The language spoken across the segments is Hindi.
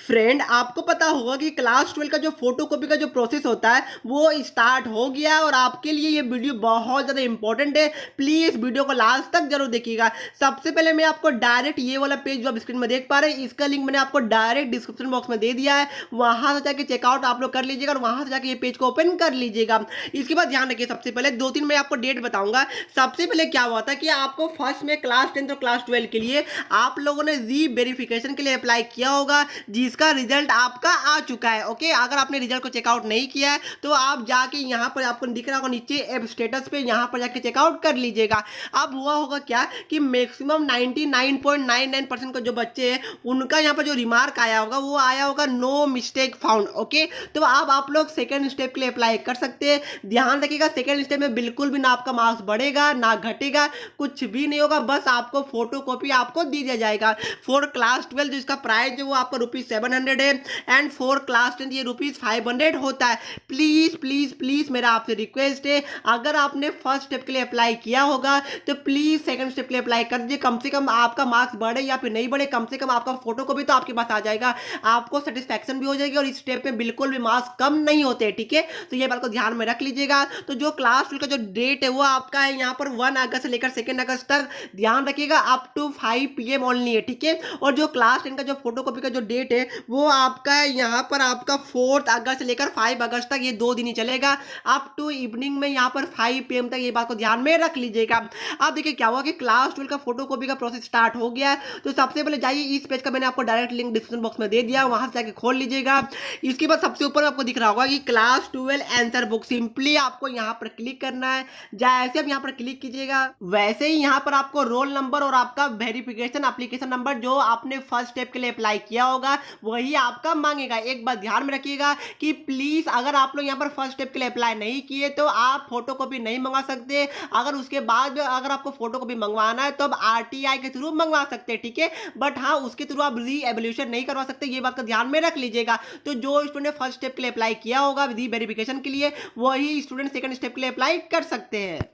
फ्रेंड, आपको पता होगा कि क्लास 12 का जो फोटोकॉपी का जो प्रोसेस होता है वो स्टार्ट हो गया है और आपके लिए ये वीडियो बहुत ज़्यादा इंपॉर्टेंट है। प्लीज़ वीडियो को लास्ट तक जरूर देखिएगा। सबसे पहले मैं आपको डायरेक्ट ये वाला पेज जो आप स्क्रीन में देख पा रहे हैं, इसका लिंक मैंने आपको डायरेक्ट डिस्क्रिप्शन बॉक्स में दे दिया है। वहां से जाके चेकआउट आप लोग कर लीजिएगा और वहां से जाके ये पेज को ओपन कर लीजिएगा। इसके बाद ध्यान रखिए, सबसे पहले दो तीन मैं आपको डेट बताऊंगा। सबसे पहले क्या हुआ था कि आपको फर्स्ट में क्लास 10 और क्लास 12 के लिए आप लोगों ने री वेरिफिकेशन के लिए अप्लाई किया होगा, जिसका रिजल्ट आपका आ चुका है। ओके, अगर आपने रिजल्ट को चेकआउट नहीं किया है तो आप जाके यहाँ पर आपको दिख रहा होगा नीचे ऐप स्टेटस पे, यहाँ पर जाके चेकआउट कर लीजिएगा। अब हुआ होगा क्या कि मैक्सिमम 99.99% के जो बच्चे हैं उनका यहाँ पर जो रिमार्क आया होगा वो आया होगा नो मिस्टेक फाउंड। ओके, तो अब आप लोग सेकेंड स्टेप के लिए अप्लाई कर सकते हैं। ध्यान रखिएगा, सेकेंड स्टेप में बिल्कुल भी ना आपका मार्क्स बढ़ेगा ना घटेगा, कुछ भी नहीं होगा, बस आपको फोटो कॉपी आपको दी जाएगा। फॉर क्लास 12 जो इसका प्राइस है वो आपका ₹700 है एंड फॉर क्लास 10 ये ₹500 होता है। प्लीज प्लीज प्लीज मेरा आपसे रिक्वेस्ट है, अगर आपने फर्स्ट स्टेप के लिए अप्लाई किया होगा तो प्लीज सेकंड स्टेप के लिए अप्लाई कर दीजिए। कम से कम आपका मार्क्स बढ़े या फिर नहीं बढ़े, कम से कम आपका फोटो कॉपी तो आपके पास आ जाएगा, आपको सेटिस्फैक्शन भी हो जाएगी और इस स्टेप में बिल्कुल भी मार्क्स कम नहीं होते। ठीक है, तो ये बात को ध्यान में रख लीजिएगा। तो जो क्लास 12 का जो डेट है वो आपका है यहाँ पर 1 अगस्त से लेकर 2 अगस्त तक। ध्यान रखिएगा, अप टू 5 PM ओनली है। ठीक है, और जो क्लास 10 का जो फोटोकॉपी का जो डेट है वो आपका है यहाँ पर आपका 4 अगस्त से लेकर 5 अगस्त तक, ये 2 दिन ही चलेगा, अप टू इवनिंग में यहाँ पर 5 PM तक। ये बात को ध्यान में रख लीजिएगा। अब देखिए क्या हुआ कि क्लास 12 का फोटोकॉपी का प्रोसेस स्टार्ट हो गया है। तो सबसे पहले जाइए, इस पेज का मैंने आपको डायरेक्ट लिंक डिस्क्रिप्शन बॉक्स में दे दिया, वहां से जाके खोल लीजिएगा। इसके बाद सबसे ऊपर आपको दिख रहा होगा कि क्लास 12 आंसर बुक, सिंपली आपको यहाँ पर क्लिक करना है। जैसे आप यहाँ पर क्लिक कीजिएगा वैसे ही यहाँ पर आपको रोल नंबर और आपका वेरिफिकेशन एप्लीकेशन नंबर जो आपने फर्स्ट स्टेप के लिए अप्लाई किया होगा वही आपका मांगेगा। एक बात ध्यान में रखिएगा कि प्लीज अगर आप लोग यहाँ पर फर्स्ट स्टेप के लिए अप्लाई नहीं किए तो आप फोटोकॉपी नहीं मंगा सकते। अगर उसके बाद अगर आपको फोटोकॉपी मंगवाना है तो आप RTI के थ्रू मंगवा सकते हैं। ठीक है, बट हाँ, उसके थ्रू आप री एवोल्यूशन नहीं करवा सकते, ये बात का ध्यान में रख लीजिएगा। तो जो स्टूडेंट फर्स्ट स्टेप के लिए अप्लाई किया होगा री वेरिफिकेशन के लिए, वही स्टूडेंट सेकंड स्टेप के लिए अप्लाई कर सकते हैं।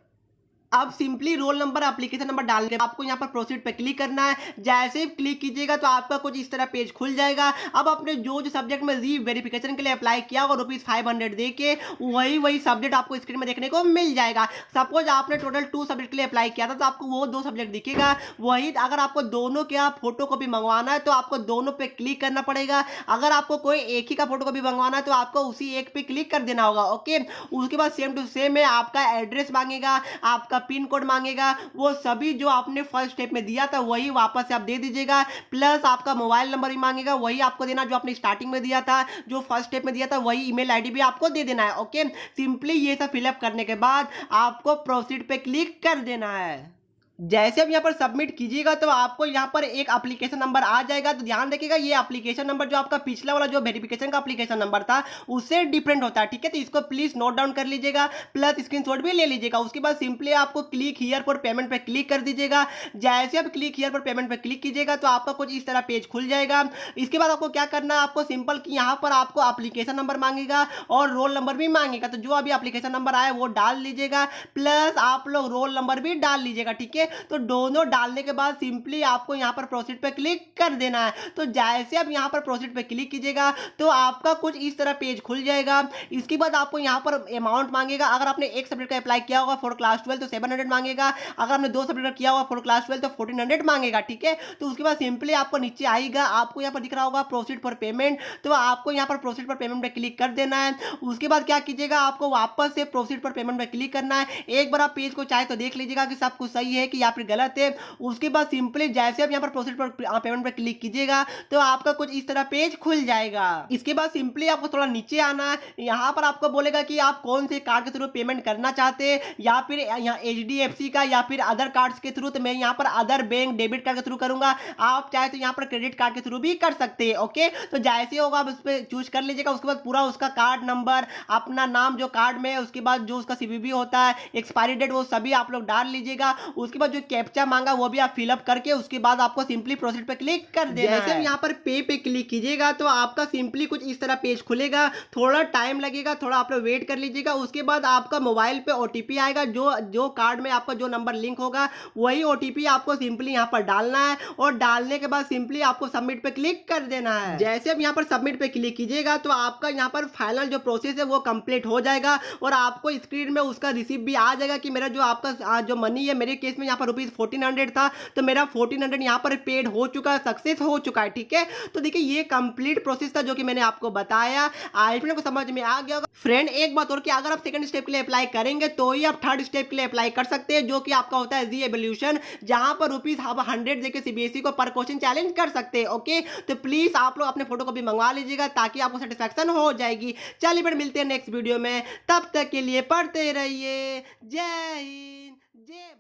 अब simply roll number application number डाल के आपको यहाँ पर प्रोसीड पे क्लिक करना है। जैसे ही क्लिक कीजिएगा तो आपका कुछ इस तरह पेज खुल जाएगा। अब आपने जो सब्जेक्ट में री वेरिफिकेशन के लिए अप्लाई किया होगा ₹500 दे के, वही सब्जेक्ट आपको स्क्रीन में देखने को मिल जाएगा। सपोज आपने टोटल 2 सब्जेक्ट के लिए अप्लाई किया था तो आपको वो 2 सब्जेक्ट दिखेगा। वही अगर आपको दोनों का फोटो कॉपी मंगवाना है तो आपको दोनों पे क्लिक करना पड़ेगा। अगर आपको कोई एक ही का फोटो कॉपी मंगवाना है तो आपको उसी एक पे क्लिक कर देना होगा। ओके, उसके बाद सेम टू सेम में आपका एड्रेस मांगेगा, आपका पिन कोड मांगेगा, वो सभी जो आपने फर्स्ट स्टेप में दिया था वही वापस से आप दे दीजिएगा। प्लस आपका मोबाइल नंबर भी मांगेगा, वही आपको देना जो आपने स्टार्टिंग में दिया था, जो फर्स्ट स्टेप में दिया था वही ईमेल आईडी भी आपको दे देना है। ओके, सिंपली ये सब फिलअप करने के बाद आपको प्रोसीड पे क्लिक कर देना है। जैसे आप यहाँ पर सबमिट कीजिएगा तो आपको यहाँ पर एक एप्लीकेशन नंबर आ जाएगा। तो ध्यान रखिएगा, ये एप्लीकेशन नंबर जो आपका पिछला वाला जो वेरिफिकेशन का एप्लीकेशन नंबर था उससे डिफरेंट होता है। ठीक है, तो इसको प्लीज नोट डाउन कर लीजिएगा, प्लस स्क्रीनशॉट भी ले लीजिएगा। उसके बाद सिंपली आपको क्लिक हियर फॉर पेमेंट पे क्लिक कर दीजिएगा। जैसे आप क्लिक हियर फॉर पेमेंट पे क्लिक कीजिएगा तो आपका कुछ इस तरह पेज खुल जाएगा। इसके बाद आपको क्या करना है, आपको सिंपल कि यहाँ पर आपको एप्लीकेशन नंबर मांगेगा और रोल नंबर भी मांगेगा। तो जो अभी एप्लीकेशन नंबर आया वो डाल लीजिएगा, प्लस आप लोग रोल नंबर भी डाल लीजिएगा। ठीक है, तो दोनों डालने के बाद सिंपली आपको यहां पर प्रोसीड पे क्लिक कर देना है। तो जैसे आप यहां पर प्रोसीड पे क्लिक कीजिएगा तो आपका कुछ इस तरह पेज खुल जाएगा। इसके बाद आपको यहां पर अमाउंट मांगेगा। अगर आपने एक सब्जेक्ट का अप्लाई किया होगा फॉर क्लास 12 तो 700 मांगेगा। अगर आपने 2 सब्जेक्ट का किया होगा फॉर क्लास 12 तो 1400 मांगेगा। ठीक है, तो उसके बाद सिंपली आपको नीचे आएगा, आपको यहां पर दिख रहा होगा प्रोसीड फॉर पेमेंट, तो आपको यहां पर प्रोसीड फॉर पेमेंट पे क्लिक कर देना है। उसके बाद क्या कीजिएगा, आपको वापस से प्रोसीड फॉर पेमेंट पे क्लिक करना है। एक बार आप पेज को चाहे तो देख लीजिएगा कि सब कुछ सही है कि या फिर गलत है। उसके बाद सिंपली जैसे आप यहाँ पर प्रोसीड पर पेमेंट पर क्लिक कीजिएगा तो आपका कुछ इस तरह पेज खुल जाएगा। इसके बाद सिंपली आपको थोड़ा नीचे आना है। यहाँ पर आपको बोलेगा कि आप कौन से कार्ड के थ्रू पेमेंट करना चाहते हैं, या फिर यहाँ HDFC का या फिर अदर कार्ड्स के थ्रू। तो मैं यहाँ पर अदर बैंक डेबिट कार्ड के थ्रू करूंगा, आप चाहे तो यहाँ पर क्रेडिट कार्ड के थ्रू भी कर सकते हैं। ओके, तो जैसे होगा आप उस पर चूज कर लीजिएगा। उसके बाद पूरा उसका कार्ड नंबर, अपना नाम जो कार्ड में है, उसके बाद जो उसका CVV होता है, एक्सपायरी डेट, वो सभी आप लोग डाल लीजिएगा। उसके बाद जो कैप्चा मांगा वो भी आप फिलअप करके उसके बाद आपको सिंपली प्रोसीड पे क्लिक कर देना है। जैसे यहाँ पर पे क्लिक कीजिएगा तो आपका सिंपली कुछ इस तरह पेज खुलेगा, थोड़ा टाइम लगेगा, थोड़ा आप लोग वेट कर लीजिएगा। उसके बाद आपका मोबाइल पे ओटीपी आएगा, जो जो कार्ड में आपका जो नंबर लिंक होगा वही ओटीपी आपको सिंपली यहाँ पर डालना है और डालने के बाद सिंपली आपको सबमिट पे क्लिक कर देना है। जैसे अब यहाँ पर सबमिट पे क्लिक कीजिएगा तो आपका यहाँ पर फाइनल जो प्रोसेस है वो कंप्लीट हो जाएगा और आपको स्क्रीन में उसका रिसीप भी आ जाएगा कि मेरा जो आपका जो मनी है, मेरे केस में यहाँ पर ₹1400 था तो मेरा 1400 यहाँ पर पेड हो चुका है, सक्सेस हो चुका है। ठीक है, तो देखिए ये कंप्लीट प्रोसेस था जो कि मैंने आपको बताया। आई को समझ में आ गया होगा। फ्रेंड एक बात और कि अगर आप सेकंड स्टेप के लिए अप्लाई करेंगे तो ही आप थर्ड स्टेप के लिए अप्लाई कर सकते हैं, जो कि आपका होता है जी एवोल्यूशन, जहां पर ₹100 देके सीबीएसई को पर क्वेश्चन चैलेंज कर सकते हैं। ओके, तो प्लीज आप लोग अपने फोटो को भी मंगवा लीजिएगा ताकि आपको सेटिस्फैक्शन हो जाएगी। चलिए फिर मिलते हैं नेक्स्ट वीडियो में, तब तक के लिए पढ़ते रहिए। जय हिंद, जय